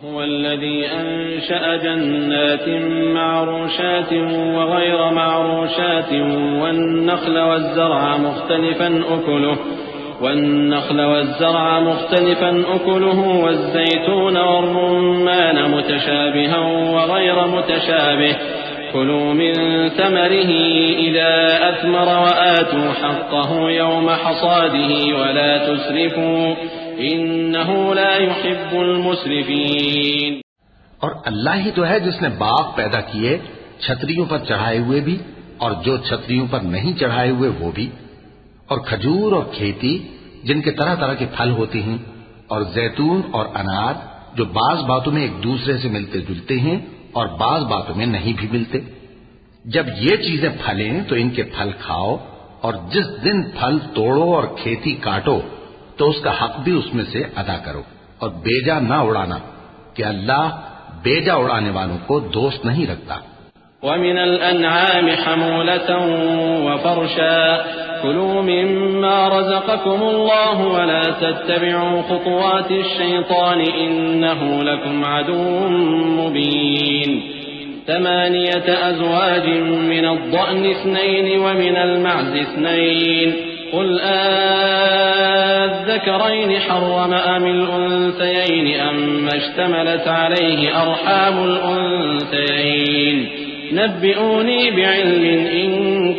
هو الذي أنشأ جنات معروشات وغير معروشات والنخل والزرع مختلفا أكله والزيتون والرمان متشابها وغير متشابه كلوا من ثمره إذا أثمر وآتوا حقه يوم حصاده ولا تسرفوا إنه لا يحب المسرفين۔ اور اللہ ہی تو ہے جس نے باغ پیدا کیے چھتریوں پر چڑھائے ہوئے بھی اور جو چھتریوں پر نہیں چڑھائے ہوئے وہ بھی، اور کھجور اور کھیتی جن کے طرح طرح کے پھل ہوتے ہیں، اور زیتون اور انار جو بعض باتوں میں ایک دوسرے سے ملتے جلتے ہیں اور بعض باتوں میں نہیں بھی ملتے۔ جب یہ چیزیں پھلیں تو ان کے پھل کھاؤ، اور جس دن پھل توڑو اور کھیتی کاٹو تو اس کا حق بھی اس میں سے ادا کرو، اور بیجا نہ اڑانا کہ اللہ بیجا اڑانے والوں کو دوست نہیں رکھتا۔ وَمِنَ الْأَنْعَامِ حَمُولَةً وَفَرْشًا كُلُوا مِمَّا رَزَقَكُمُ اللَّهُ وَلَا تَتَّبِعُوا خُطُوَاتِ الشَّيْطَانِ إِنَّهُ لَكُمْ عَدُوٌّ مُّبِينٌ 8 أزواج من الضأن 2 ومن المعز 2 قل الذكرين حرم أم الأنثيين أما اشتملت عليه أرحام الأنثيين نبئوني بعلم إن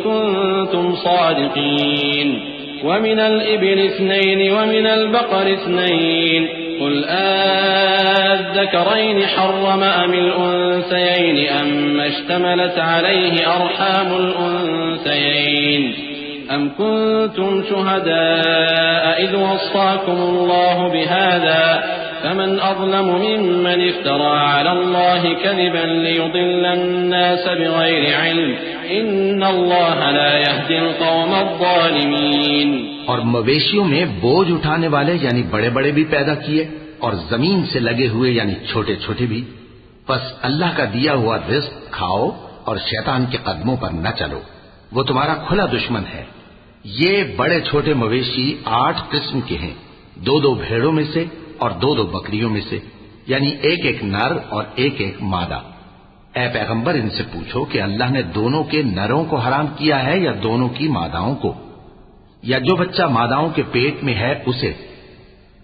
كنتم صادقين ومن الإبل 2 ومن البقر 2 قل الذكرين حرم أم الأنثيين أما اشتملت عليه أرحام الأنثيين أم كنتم شهداء إذ وصاكم الله بهذا فمن أظلم ممن افترى على الله كذبا ليضل الناس بغير علم إن الله لا يهدي القوم الظالمين۔ اور مویشیوں میں بوجھ اٹھانے والے یعنی بڑے بڑے بھی پیدا کیے اور زمین سے لگے ہوئے یعنی چھوٹے چھوٹے بھی، پس اللہ کا دیا ہوا رزق کھاؤ اور شیطان کے قدموں پر نہ چلو، وہ تمہارا کھلا دشمن ہے۔ یہ بڑے چھوٹے مویشی 8 قسم کے ہیں، 2 بھیڑوں میں سے اور 2 بکریوں میں سے، یعنی ایک نر اور ایک مادہ۔ اے پیغمبر ان سے پوچھو کہ اللہ نے دونوں کے نروں کو حرام کیا ہے یا دونوں کی ماداؤں کو، یا جو بچہ ماداؤں کے پیٹ میں ہے اسے؟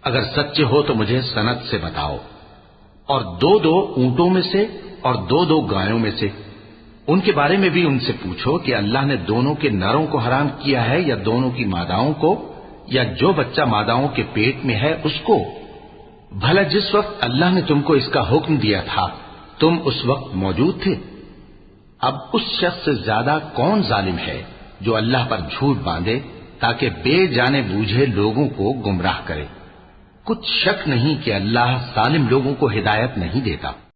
اگر سچے ہو تو مجھے سند سے بتاؤ۔ اور 2 اونٹوں میں سے اور 2 گایوں میں سے، ان کے بارے میں بھی ان سے پوچھو کہ اللہ نے دونوں کے نروں کو حرام کیا ہے یا دونوں کی ماداؤں کو، یا جو بچہ ماداؤں کے پیٹ میں ہے اس کو؟ بھلا جس وقت اللہ نے تم کو اس کا حکم دیا تھا تم اس وقت موجود تھے؟ اب اس شخص سے زیادہ کون ظالم ہے جو اللہ پر جھوٹ باندھے تاکہ بے جانے بوجھے لوگوں کو گمراہ کرے۔ کچھ شک نہیں کہ اللہ ظالم لوگوں کو ہدایت نہیں دیتا۔